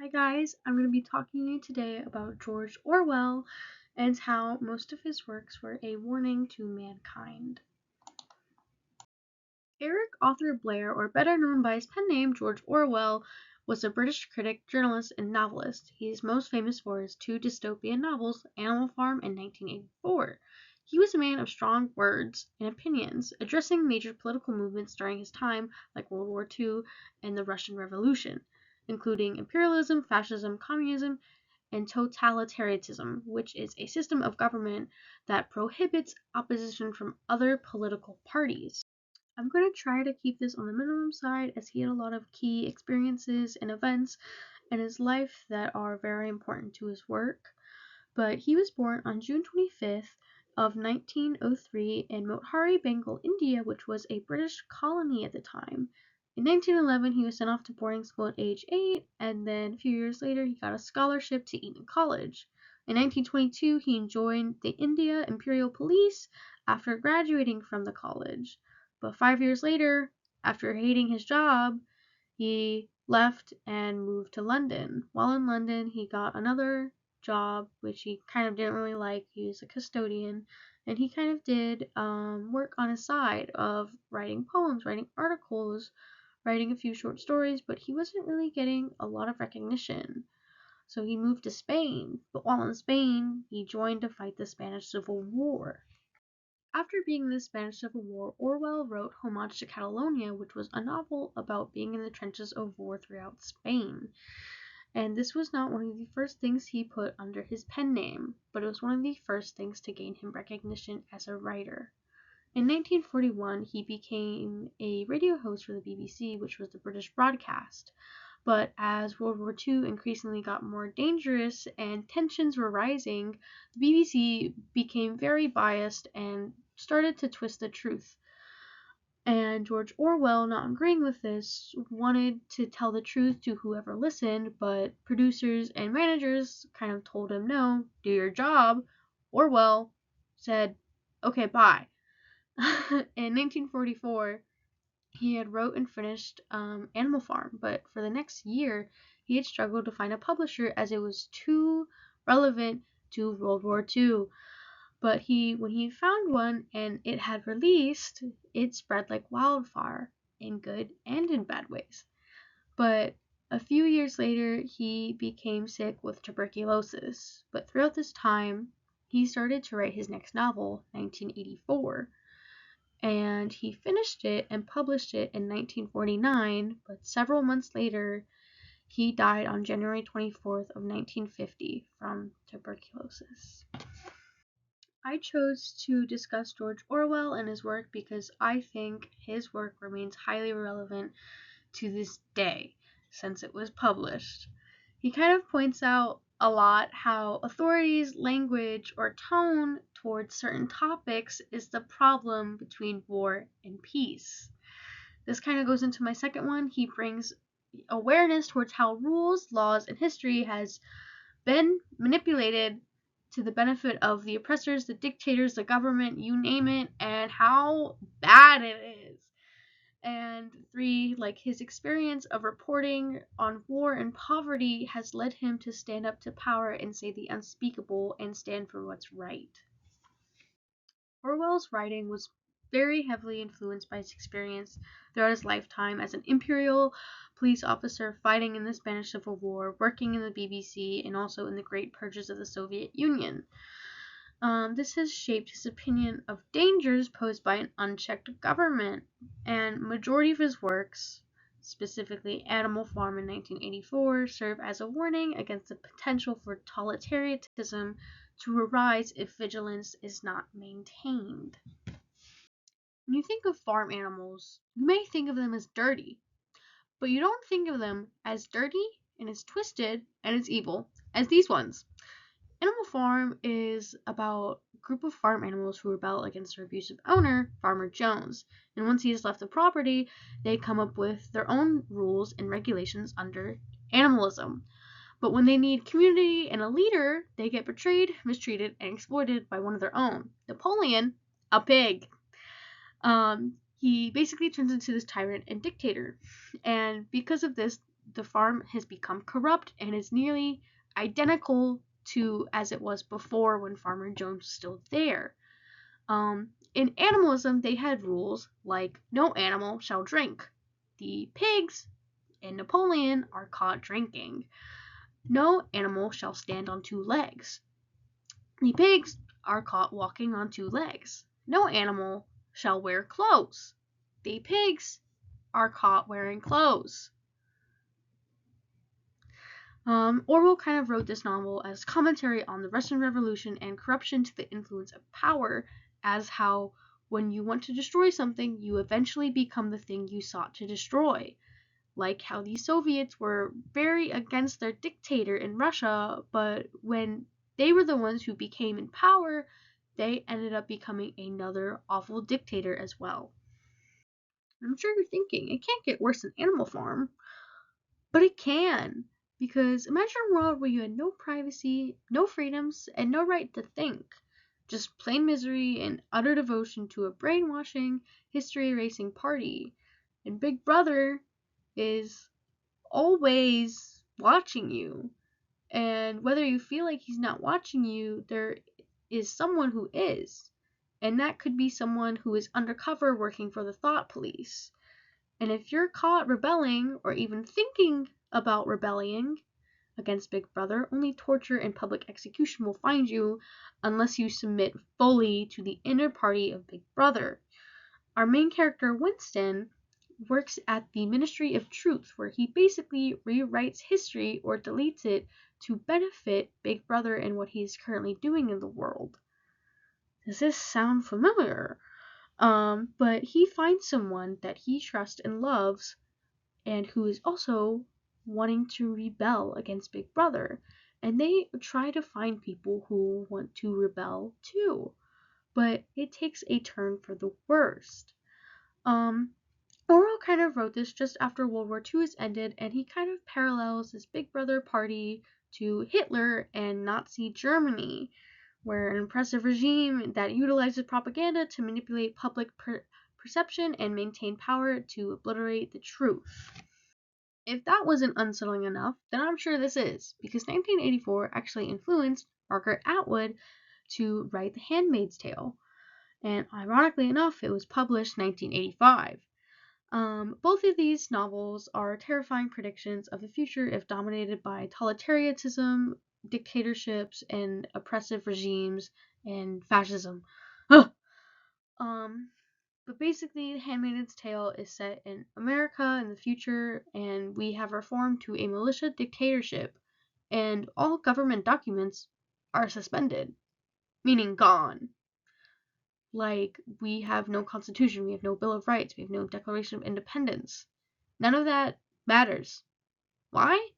Hi guys, I'm going to be talking to you today about George Orwell and how most of his works were a warning to mankind. Eric Arthur Blair, or better known by his pen name George Orwell, was a British critic, journalist, and novelist. He is most famous for his two dystopian novels, Animal Farm and 1984. He was a man of strong words and opinions, addressing major political movements during his time, like World War II and the Russian Revolution, including imperialism, fascism, communism, and totalitarianism, which is a system of government that prohibits opposition from other political parties. I'm going to try to keep this on the minimum side as he had a lot of key experiences and events in his life that are very important to his work. But he was born on June 25th of 1903 in Motihari, Bengal, India, which was a British colony at the time. In 1911, he was sent off to boarding school at age 8, and then a few years later, he got a scholarship to Eton College. In 1922, he joined the India Imperial Police after graduating from the college. But 5 years later, after hating his job, he left and moved to London. While in London, he got another job, which he kind of didn't really like. He was a custodian, and he kind of did work on his side of writing poems, writing articles, writing a few short stories, but he wasn't really getting a lot of recognition. So he moved to Spain, but while in Spain, he joined to fight the Spanish Civil War. After being in the Spanish Civil War, Orwell wrote Homage to Catalonia, which was a novel about being in the trenches of war throughout Spain. And this was not one of the first things he put under his pen name, but it was one of the first things to gain him recognition as a writer. In 1941, he became a radio host for the BBC, which was the British broadcast. But as World War II increasingly got more dangerous and tensions were rising, the BBC became very biased and started to twist the truth. And George Orwell, not agreeing with this, wanted to tell the truth to whoever listened, but producers and managers kind of told him, no, do your job. Orwell said, okay, bye. In 1944, he had wrote and finished Animal Farm, but for the next year, he had struggled to find a publisher as it was too relevant to World War II. But when he found one and it had released, it spread like wildfire in good and in bad ways. But a few years later, he became sick with tuberculosis. But throughout this time, he started to write his next novel, 1984. And he finished it and published it in 1949, but several months later, he died on January 24th of 1950 from tuberculosis. I chose to discuss George Orwell and his work because I think his work remains highly relevant to this day since it was published. He kind of points out a lot how authorities' language or tone towards certain topics is the problem between war and peace. This kind of goes into my second one. He brings awareness towards how rules, laws, and history has been manipulated to the benefit of the oppressors, the dictators, the government, you name it, and how bad it is. And 3, like his experience of reporting on war and poverty has led him to stand up to power and say the unspeakable and stand for what's right. Orwell's writing was very heavily influenced by his experience throughout his lifetime as an imperial police officer fighting in the Spanish Civil War, working in the BBC, and also in the Great Purges of the Soviet Union. This has shaped his opinion of dangers posed by an unchecked government, and majority of his works, specifically Animal Farm in 1984, serve as a warning against the potential for totalitarianism to arise if vigilance is not maintained. When you think of farm animals, you may think of them as dirty, but you don't think of them as dirty and as twisted and as evil as these ones. Animal Farm is about a group of farm animals who rebel against their abusive owner, Farmer Jones, and once he has left the property, they come up with their own rules and regulations under animalism. But when they need community and a leader, they get betrayed, mistreated, and exploited by one of their own. Napoleon, a pig. He basically turns into this tyrant and dictator. And because of this, the farm has become corrupt and is nearly identical to as it was before when Farmer Jones was still there. In animalism, they had rules like no animal shall drink. The pigs in Napoleon are caught drinking. No animal shall stand on two legs. The pigs are caught walking on two legs. No animal shall wear clothes. The pigs are caught wearing clothes. Orwell kind of wrote this novel as commentary on the Russian Revolution and corruption to the influence of power, as how when you want to destroy something, you eventually become the thing you sought to destroy. Like how the Soviets were very against their dictator in Russia, but when they were the ones who became in power, they ended up becoming another awful dictator as well. I'm sure you're thinking, it can't get worse than Animal Farm. But it can, because imagine a world where you had no privacy, no freedoms, and no right to think. Just plain misery and utter devotion to a brainwashing, history erasing party. And Big Brother is always watching you. And whether you feel like he's not watching you, there is someone who is. And that could be someone who is undercover working for the thought police. And if you're caught rebelling or even thinking about rebelling against Big Brother, only torture and public execution will find you unless you submit fully to the inner party of Big Brother. Our main character, Winston, works at the Ministry of Truth, where he basically rewrites history or deletes it to benefit Big Brother and what he is currently doing in the world. Does this sound familiar? But he finds someone that he trusts and loves and who is also wanting to rebel against Big Brother. And they try to find people who want to rebel too. But it takes a turn for the worst. Orwell kind of wrote this just after World War II has ended, and he kind of parallels this Big Brother party to Hitler and Nazi Germany, where an oppressive regime that utilizes propaganda to manipulate public perception and maintain power to obliterate the truth. If that wasn't unsettling enough, then I'm sure this is, because 1984 actually influenced Margaret Atwood to write The Handmaid's Tale, and ironically enough, it was published 1985. Both of these novels are terrifying predictions of the future if dominated by totalitarianism, dictatorships, and oppressive regimes, and fascism. Ugh. But basically, The Handmaid's Tale is set in America in the future, and we have reformed to a militia dictatorship, and all government documents are suspended, meaning gone. Like, we have no constitution, we have no Bill of Rights, we have no Declaration of Independence. None of that matters. Why?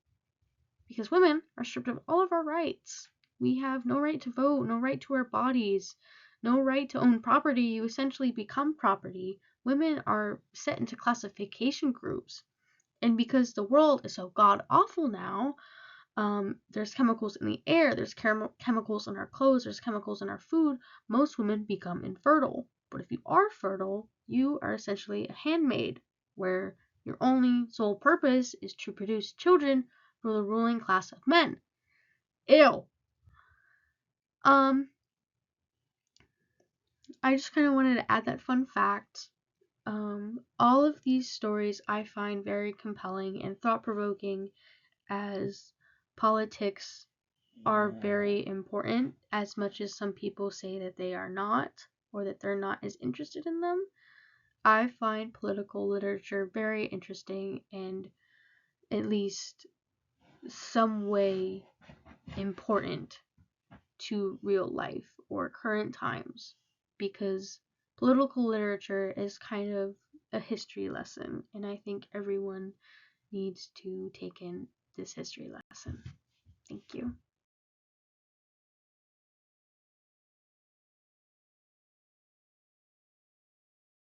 Because women are stripped of all of our rights. We have no right to vote, no right to our bodies, no right to own property. You essentially become property. Women are set into classification groups. And because the world is so god awful now, there's chemicals in the air, there's chemicals in our clothes, there's chemicals in our food, most women become infertile. But if you are fertile, you are essentially a handmaid, where your only sole purpose is to produce children for the ruling class of men. Ew. I just kind of wanted to add that fun fact. All of these stories I find very compelling and thought-provoking, as politics are very important, as much as some people say that they are not, or that they're not as interested in them. I find political literature very interesting and at least some way important to real life or current times, because political literature is kind of a history lesson, and I think everyone needs to take in this history lesson. Thank you.